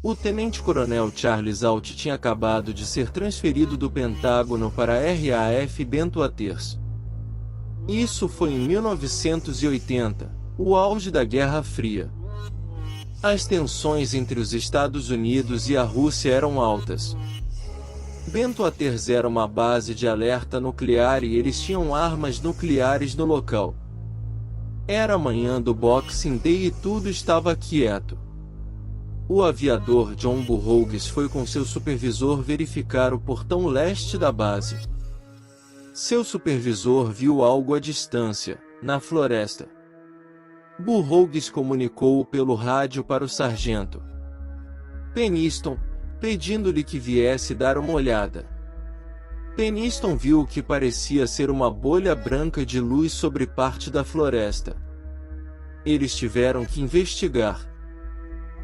O tenente-coronel Charles Alt tinha acabado de ser transferido do Pentágono para a RAF Bento Waters. Isso foi em 1980, o auge da Guerra Fria. As tensões entre os Estados Unidos e a Rússia eram altas. Bento Waters era uma base de alerta nuclear e eles tinham armas nucleares no local. Era a manhã do Boxing Day e tudo estava quieto. O aviador John Burroughs foi com seu supervisor verificar o portão leste da base. Seu supervisor viu algo à distância, na floresta. Burroughs comunicou pelo rádio para o sargento Peniston, pedindo-lhe que viesse dar uma olhada. Peniston viu o que parecia ser uma bolha branca de luz sobre parte da floresta. Eles tiveram que investigar.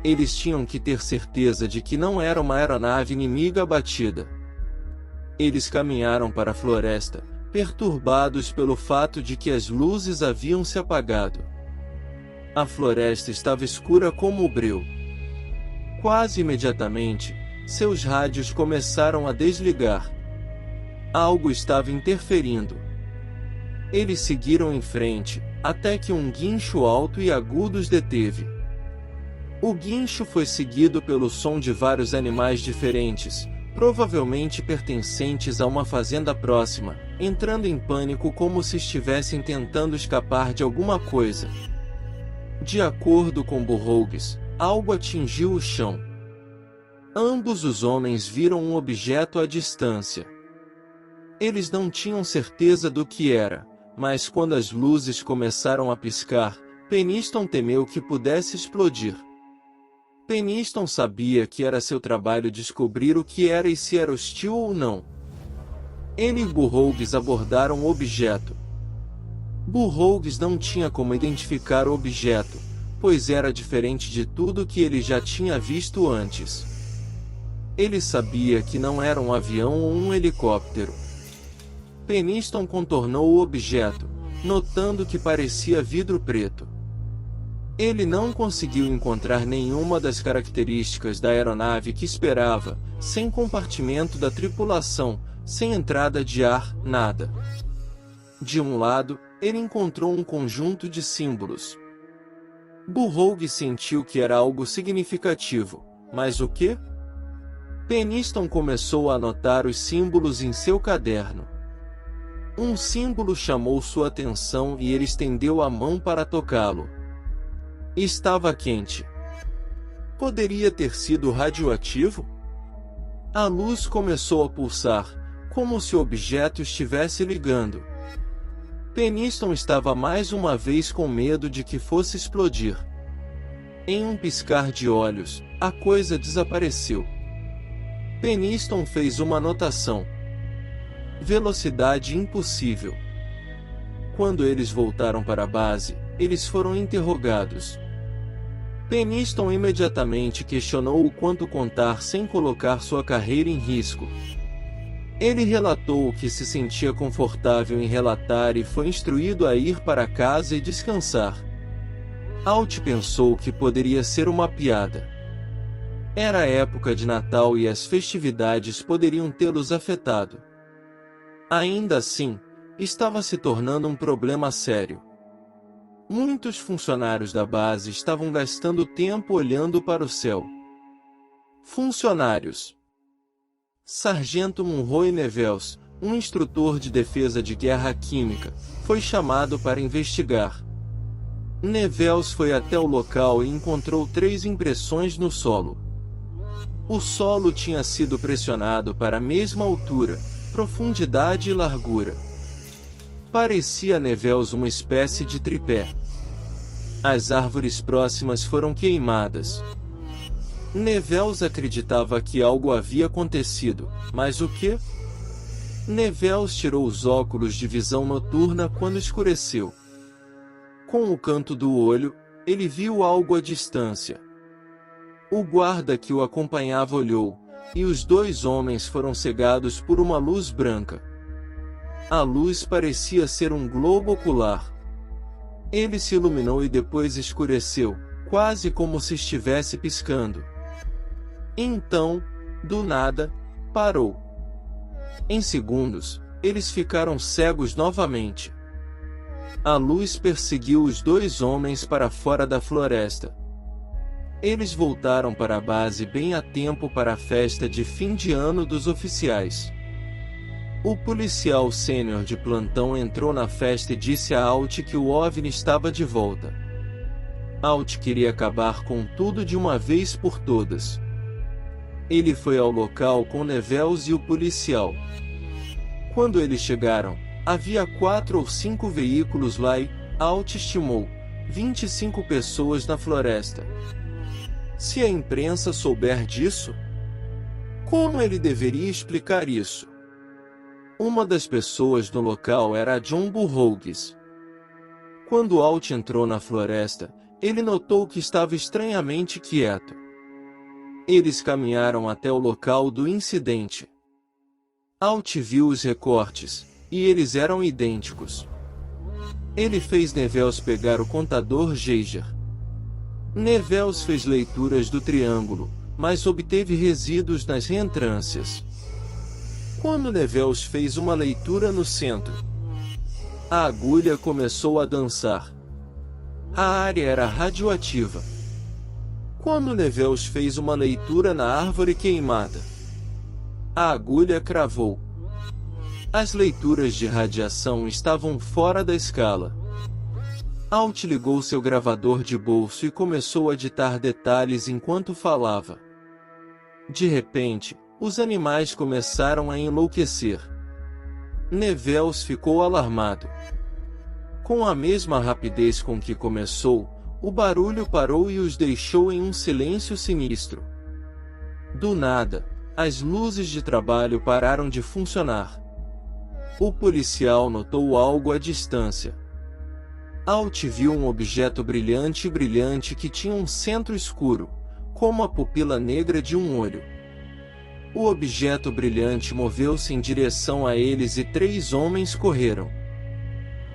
Eles tinham que ter certeza de que não era uma aeronave inimiga abatida. Eles caminharam para a floresta, perturbados pelo fato de que as luzes haviam se apagado. A floresta estava escura como o breu. Quase imediatamente, seus rádios começaram a desligar. Algo estava interferindo. Eles seguiram em frente, até que um guincho alto e agudo os deteve. O guincho foi seguido pelo som de vários animais diferentes, provavelmente pertencentes a uma fazenda próxima, entrando em pânico como se estivessem tentando escapar de alguma coisa. De acordo com Burroughs, algo atingiu o chão. Ambos os homens viram um objeto à distância. Eles não tinham certeza do que era, mas quando as luzes começaram a piscar, Peniston temeu que pudesse explodir. Peniston sabia que era seu trabalho descobrir o que era e se era hostil ou não. Ele e Burroughs abordaram o objeto. Burroughs não tinha como identificar o objeto, pois era diferente de tudo que ele já tinha visto antes. Ele sabia que não era um avião ou um helicóptero. Peniston contornou o objeto, notando que parecia vidro preto. Ele não conseguiu encontrar nenhuma das características da aeronave que esperava, sem compartimento da tripulação, sem entrada de ar, nada. De um lado, ele encontrou um conjunto de símbolos. Burroughs sentiu que era algo significativo, mas o quê? Peniston começou a anotar os símbolos em seu caderno. Um símbolo chamou sua atenção e ele estendeu a mão para tocá-lo. Estava quente. Poderia ter sido radioativo? A luz começou a pulsar, como se o objeto estivesse ligando. Peniston estava mais uma vez com medo de que fosse explodir. Em um piscar de olhos, a coisa desapareceu. Peniston fez uma anotação. Velocidade impossível. Quando eles voltaram para a base, eles foram interrogados. Peniston imediatamente questionou o quanto contar sem colocar sua carreira em risco. Ele relatou que se sentia confortável em relatar e foi instruído a ir para casa e descansar. Alt pensou que poderia ser uma piada. Era a época de Natal e as festividades poderiam tê-los afetado. Ainda assim, estava se tornando um problema sério. Muitos funcionários da base estavam gastando tempo olhando para o céu. Funcionários. Sargento Munroe Nevels, um instrutor de defesa de guerra química, foi chamado para investigar. Nevels foi até o local e encontrou 3 impressões no solo. O solo tinha sido pressionado para a mesma altura, profundidade e largura. Parecia a Nevels uma espécie de tripé. As árvores próximas foram queimadas. Nevels acreditava que algo havia acontecido, mas o que? Nevels tirou os óculos de visão noturna quando escureceu. Com o canto do olho, ele viu algo à distância. O guarda que o acompanhava olhou, e os 2 homens foram cegados por uma luz branca. A luz parecia ser um globo ocular. Ele se iluminou e depois escureceu, quase como se estivesse piscando. Então, do nada, parou. Em segundos, eles ficaram cegos novamente. A luz perseguiu os dois homens para fora da floresta. Eles voltaram para a base bem a tempo para a festa de fim de ano dos oficiais. O policial sênior de plantão entrou na festa e disse a Alt que o OVNI estava de volta. Alt queria acabar com tudo de uma vez por todas. Ele foi ao local com Nevels e o policial. Quando eles chegaram, havia 4 ou 5 veículos lá e, Alt estimou, 25 pessoas na floresta. Se a imprensa souber disso, como ele deveria explicar isso? Uma das pessoas no local era John Burroughs. Quando Alt entrou na floresta, ele notou que estava estranhamente quieto. Eles caminharam até o local do incidente. Alt viu os recortes, e eles eram idênticos. Ele fez Nevels pegar o contador Geiger. Nevels fez leituras do triângulo, mas obteve resíduos nas reentrâncias. Quando Nevels fez uma leitura no centro, a agulha começou a dançar. A área era radioativa. Quando Nevels fez uma leitura na árvore queimada, a agulha cravou. As leituras de radiação estavam fora da escala. Alt ligou seu gravador de bolso e começou a ditar detalhes enquanto falava. De repente, os animais começaram a enlouquecer. Nevels ficou alarmado. Com a mesma rapidez com que começou, o barulho parou e os deixou em um silêncio sinistro. Do nada, as luzes de trabalho pararam de funcionar. O policial notou algo à distância. Alt viu um objeto brilhante que tinha um centro escuro, como a pupila negra de um olho. O objeto brilhante moveu-se em direção a eles e 3 homens correram.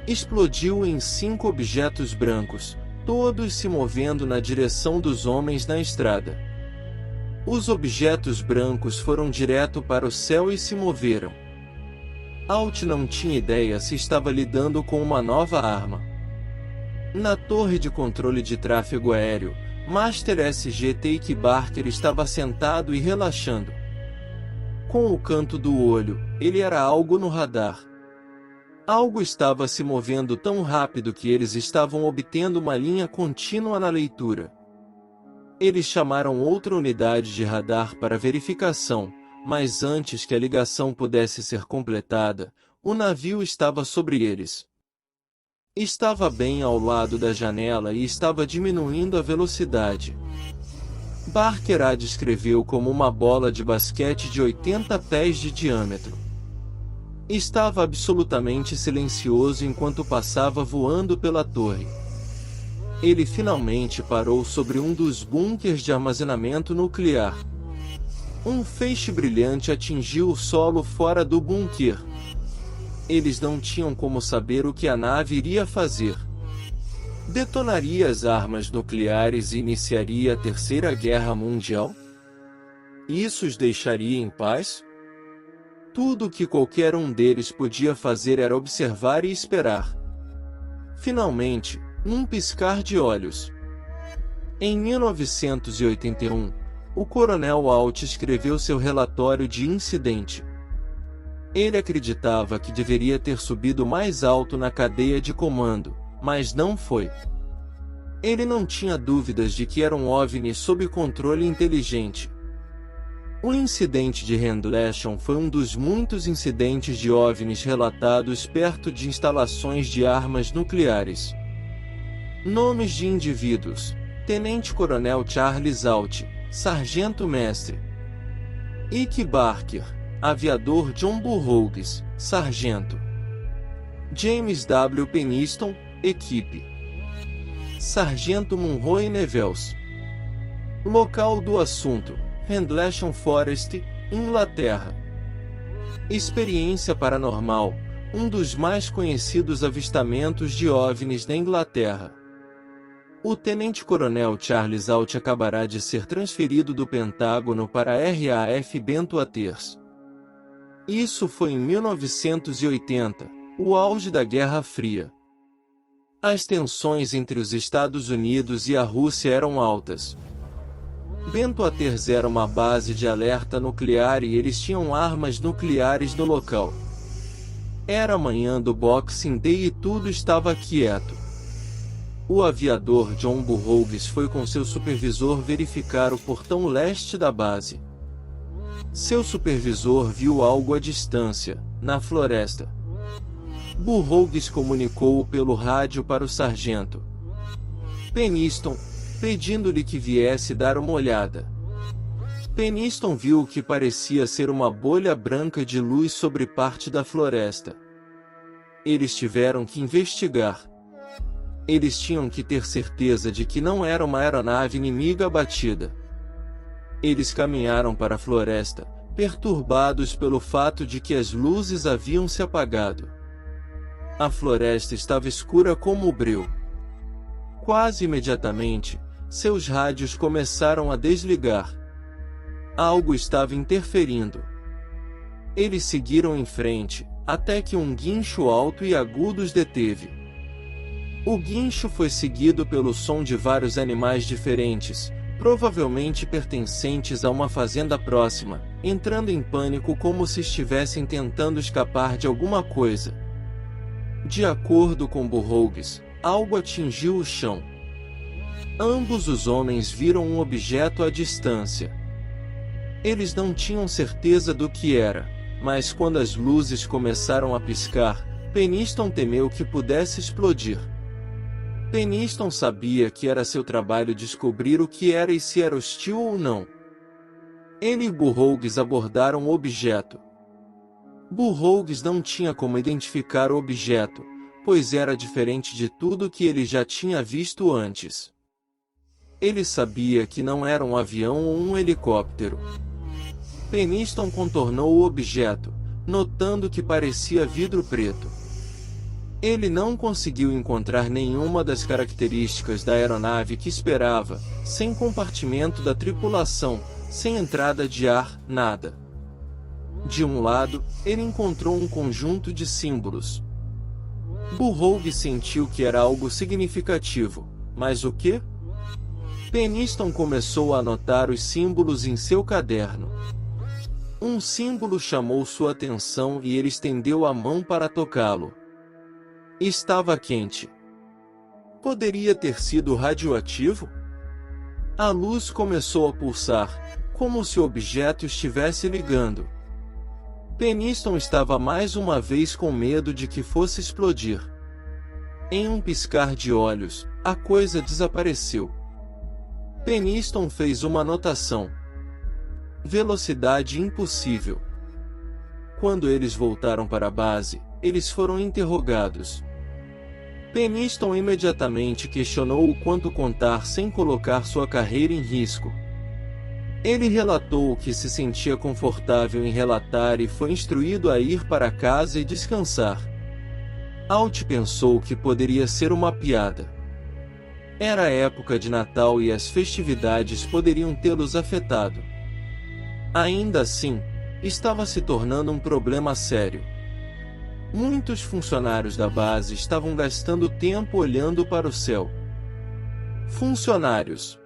Explodiu em 5 objetos brancos, todos se movendo na direção dos homens na estrada. Os objetos brancos foram direto para o céu e se moveram. Alt não tinha ideia se estava lidando com uma nova arma. Na torre de controle de tráfego aéreo, Master SG Take Barker estava sentado e relaxando. Com o canto do olho, ele era algo no radar. Algo estava se movendo tão rápido que eles estavam obtendo uma linha contínua na leitura. Eles chamaram outra unidade de radar para verificação, mas antes que a ligação pudesse ser completada, o navio estava sobre eles. Estava bem ao lado da janela e estava diminuindo a velocidade. Barker a descreveu como uma bola de basquete de 80 pés de diâmetro. Estava absolutamente silencioso enquanto passava voando pela torre. Ele finalmente parou sobre um dos bunkers de armazenamento nuclear. Um feixe brilhante atingiu o solo fora do bunker. Eles não tinham como saber o que a nave iria fazer. Detonaria as armas nucleares e iniciaria a Terceira Guerra Mundial? Isso os deixaria em paz? Tudo o que qualquer um deles podia fazer era observar e esperar. Finalmente, num piscar de olhos. Em 1981, o coronel Alt escreveu seu relatório de incidente. Ele acreditava que deveria ter subido mais alto na cadeia de comando, mas não foi. Ele não tinha dúvidas de que era um OVNI sob controle inteligente. O incidente de Rendlesham foi um dos muitos incidentes de OVNIs relatados perto de instalações de armas nucleares. Nomes de indivíduos: Tenente Coronel Charles Alt, Sargento Mestre Ike Barker, Aviador John Burroughs, Sargento James W. Peniston, Equipe Sargento Munroe Nevels. Local do assunto: Rendlesham Forest, Inglaterra. Experiência paranormal: um dos mais conhecidos avistamentos de OVNIs da Inglaterra. O tenente-coronel Charles Alt acabará de ser transferido do Pentágono para a RAF Bento Aters. Isso foi em 1980, o auge da Guerra Fria. As tensões entre os Estados Unidos e a Rússia eram altas. Bento Aters era uma base de alerta nuclear e eles tinham armas nucleares no local. Era a manhã do Boxing Day e tudo estava quieto. O aviador John Burroughs foi com seu supervisor verificar o portão leste da base. Seu supervisor viu algo à distância, na floresta. Burroughs comunicou pelo rádio para o sargento Peniston, pedindo-lhe que viesse dar uma olhada. Peniston viu o que parecia ser uma bolha branca de luz sobre parte da floresta. Eles tiveram que investigar. Eles tinham que ter certeza de que não era uma aeronave inimiga abatida. Eles caminharam para a floresta, perturbados pelo fato de que as luzes haviam se apagado. A floresta estava escura como o breu. Quase imediatamente, seus rádios começaram a desligar. Algo estava interferindo. Eles seguiram em frente, até que um guincho alto e agudo os deteve. O guincho foi seguido pelo som de vários animais diferentes, provavelmente pertencentes a uma fazenda próxima, entrando em pânico como se estivessem tentando escapar de alguma coisa. De acordo com Burroughs, algo atingiu o chão. Ambos os homens viram um objeto à distância. Eles não tinham certeza do que era, mas quando as luzes começaram a piscar, Peniston temeu que pudesse explodir. Peniston sabia que era seu trabalho descobrir o que era e se era hostil ou não. Ele e Burroughs abordaram o objeto. Burroughs não tinha como identificar o objeto, pois era diferente de tudo que ele já tinha visto antes. Ele sabia que não era um avião ou um helicóptero. Peniston contornou o objeto, notando que parecia vidro preto. Ele não conseguiu encontrar nenhuma das características da aeronave que esperava, sem compartimento da tripulação, sem entrada de ar, nada. De um lado, ele encontrou um conjunto de símbolos. Burroughs sentiu que era algo significativo, mas o quê? Peniston começou a anotar os símbolos em seu caderno. Um símbolo chamou sua atenção e ele estendeu a mão para tocá-lo. Estava quente. Poderia ter sido radioativo? A luz começou a pulsar, como se o objeto estivesse ligando. Peniston estava mais uma vez com medo de que fosse explodir. Em um piscar de olhos, a coisa desapareceu. Peniston fez uma anotação. Velocidade impossível. Quando eles voltaram para a base, eles foram interrogados. Peniston imediatamente questionou o quanto contar sem colocar sua carreira em risco. Ele relatou que se sentia confortável em relatar e foi instruído a ir para casa e descansar. Alt pensou que poderia ser uma piada. Era a época de Natal e as festividades poderiam tê-los afetado. Ainda assim, estava se tornando um problema sério. Muitos funcionários da base estavam gastando tempo olhando para o céu. Funcionários.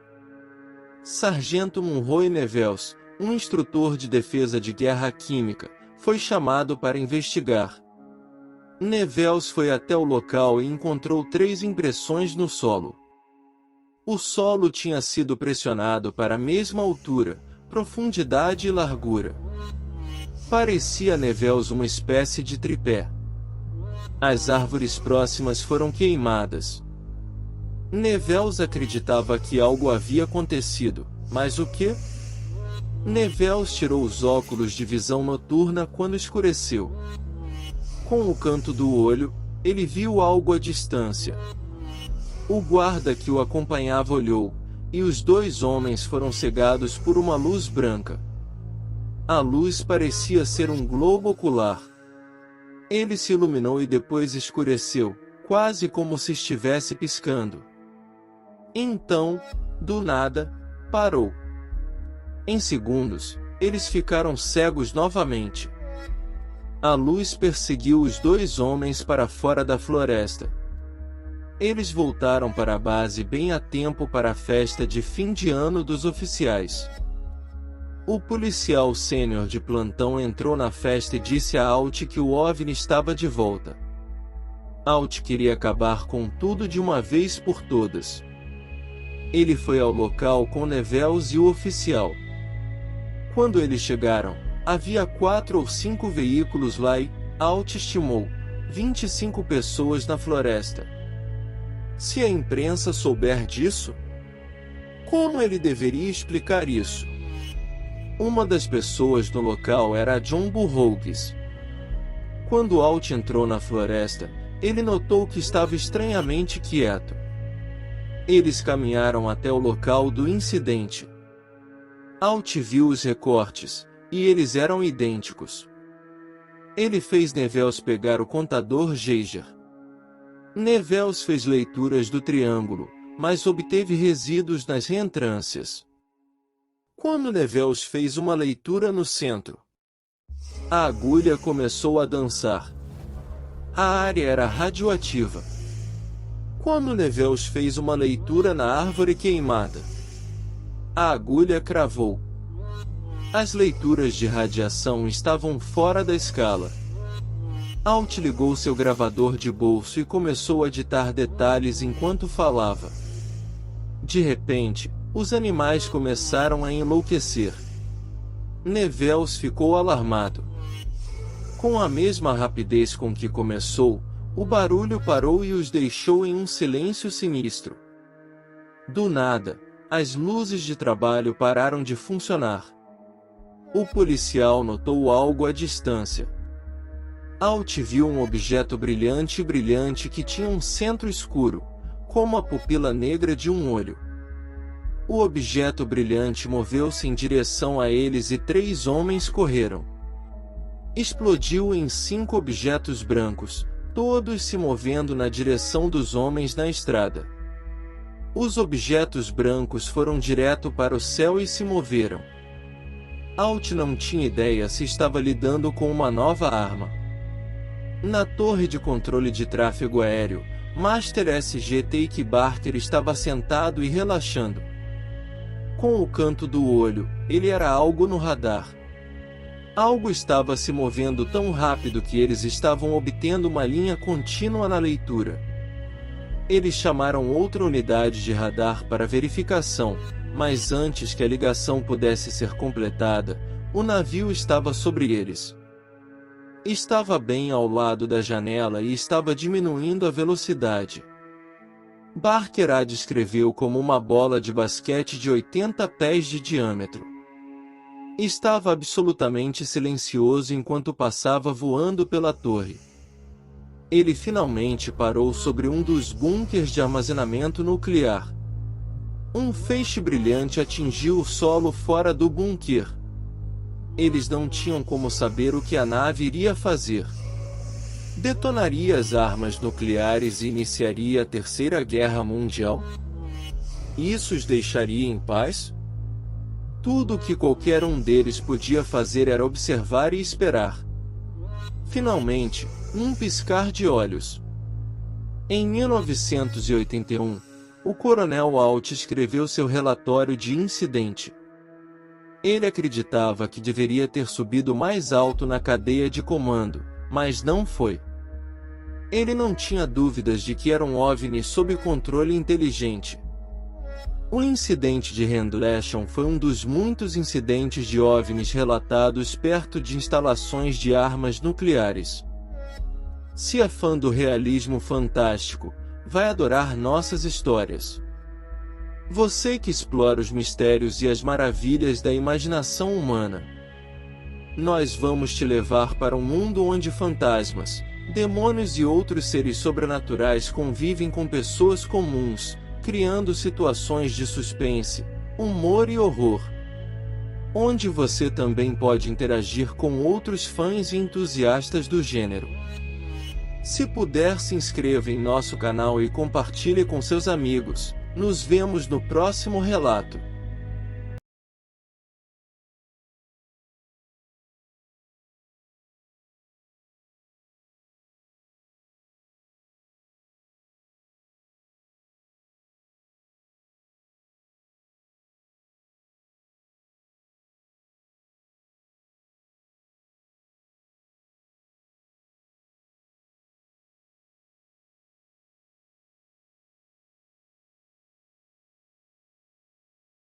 Sargento Munroe Nevels, um instrutor de defesa de guerra química, foi chamado para investigar. Nevels foi até o local e encontrou 3 impressões no solo. O solo tinha sido pressionado para a mesma altura, profundidade e largura. Parecia a Nevels uma espécie de tripé. As árvores próximas foram queimadas. Nevels acreditava que algo havia acontecido, mas o que? Nevels tirou os óculos de visão noturna quando escureceu. Com o canto do olho, ele viu algo à distância. O guarda que o acompanhava olhou, e os 2 homens foram cegados por uma luz branca. A luz parecia ser um globo ocular. Ele se iluminou e depois escureceu, quase como se estivesse piscando. Então, do nada, parou. Em segundos, eles ficaram cegos novamente. A luz perseguiu os dois homens para fora da floresta. Eles voltaram para a base bem a tempo para a festa de fim de ano dos oficiais. O policial sênior de plantão entrou na festa e disse a Alt que o OVNI estava de volta. Alt queria acabar com tudo de uma vez por todas. Ele foi ao local com Nevels e o oficial. Quando eles chegaram, havia 4 ou 5 veículos lá e, Alt estimou, 25 pessoas na floresta. Se a imprensa souber disso, como ele deveria explicar isso? Uma das pessoas no local era John Burroughs. Quando Alt entrou na floresta, ele notou que estava estranhamente quieto. Eles caminharam até o local do incidente. Alt viu os recortes, e eles eram idênticos. Ele fez Nevels pegar o contador Geiger. Nevels fez leituras do triângulo, mas obteve resíduos nas reentrâncias. Quando Nevels fez uma leitura no centro, a agulha começou a dançar. A área era radioativa. Quando Nevels fez uma leitura na árvore queimada, a agulha cravou. As leituras de radiação estavam fora da escala. Alt ligou seu gravador de bolso e começou a ditar detalhes enquanto falava. De repente, os animais começaram a enlouquecer. Nevels ficou alarmado. Com a mesma rapidez com que começou, o barulho parou e os deixou em um silêncio sinistro. Do nada, as luzes de trabalho pararam de funcionar. O policial notou algo à distância. Alt viu um objeto brilhante que tinha um centro escuro, como a pupila negra de um olho. O objeto brilhante moveu-se em direção a eles e 3 homens correram. Explodiu em 5 objetos brancos, todos se movendo na direção dos homens na estrada. Os objetos brancos foram direto para o céu e se moveram. Alt não tinha ideia se estava lidando com uma nova arma. Na torre de controle de tráfego aéreo, Master SG Take Barker estava sentado e relaxando. Com o canto do olho, ele era algo no radar. Algo estava se movendo tão rápido que eles estavam obtendo uma linha contínua na leitura. Eles chamaram outra unidade de radar para verificação, mas antes que a ligação pudesse ser completada, o navio estava sobre eles. Estava bem ao lado da janela e estava diminuindo a velocidade. Barker a descreveu como uma bola de basquete de 80 pés de diâmetro. Estava absolutamente silencioso enquanto passava voando pela torre. Ele finalmente parou sobre um dos bunkers de armazenamento nuclear. Um feixe brilhante atingiu o solo fora do bunker. Eles não tinham como saber o que a nave iria fazer. Detonaria as armas nucleares e iniciaria a Terceira Guerra Mundial? Isso os deixaria em paz? Tudo o que qualquer um deles podia fazer era observar e esperar. Finalmente, num piscar de olhos. Em 1981, o coronel Alt escreveu seu relatório de incidente. Ele acreditava que deveria ter subido mais alto na cadeia de comando, mas não foi. Ele não tinha dúvidas de que era um OVNI sob controle inteligente. O incidente de Rendlesham foi um dos muitos incidentes de OVNIs relatados perto de instalações de armas nucleares. Se é fã do realismo fantástico, vai adorar nossas histórias. Você que explora os mistérios e as maravilhas da imaginação humana. Nós vamos te levar para um mundo onde fantasmas, demônios e outros seres sobrenaturais convivem com pessoas comuns, criando situações de suspense, humor e horror. Onde você também pode interagir com outros fãs e entusiastas do gênero. Se puder, se inscreva em nosso canal e compartilhe com seus amigos. Nos vemos no próximo relato.